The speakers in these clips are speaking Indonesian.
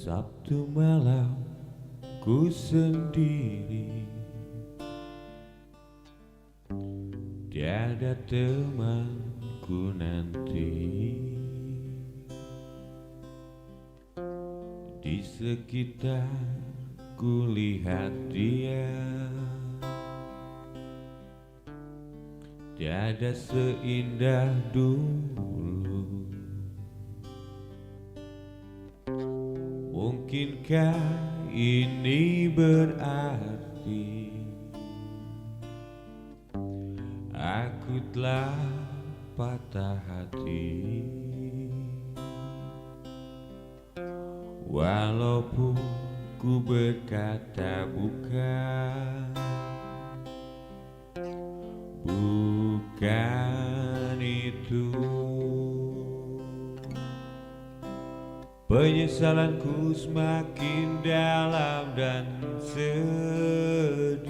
Sabtu malam ku sendiri, tiada temanku nanti. Di sekitar ku lihat dia, tiada seindah dulu. Mungkinkah ini berarti aku telah patah hati? Walaupun ku berkata bukan itu. Penyesalanku semakin dalam dan sedih.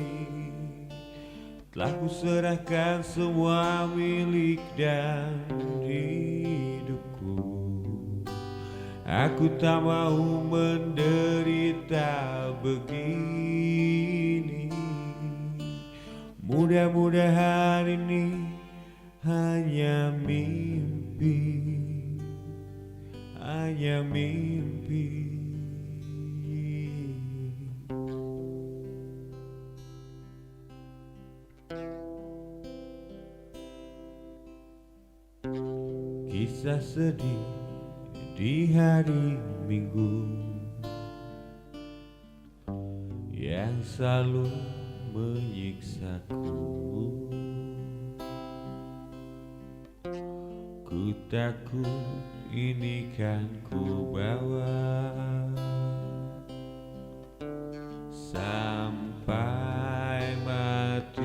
Telah kuserahkan semua milik dan hidupku. Aku tak mau menderita begini. Mudah-mudahan ini hanya mimpi, hanya mimpi. Kisah sedih di hari Minggu yang selalu menyiksaku. Ku takut ini kan ku bawa sampai mati.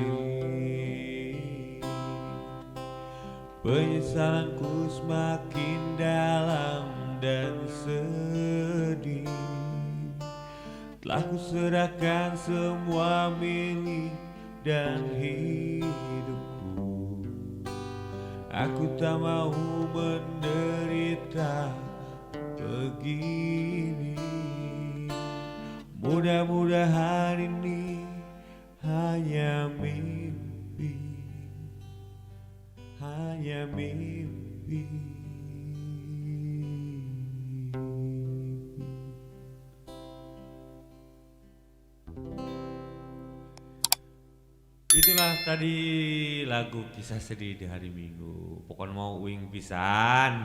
Penyesalanku semakin dalam dan sedih. Telah kuserahkan semua milik dan hidupku. Aku tak mau menderita begini. Mudah-mudahan ini hanya mimpi, hanya mimpi. Itulah tadi lagu Kisah Sedih di Hari Minggu. Pokoknya mau uing pisan.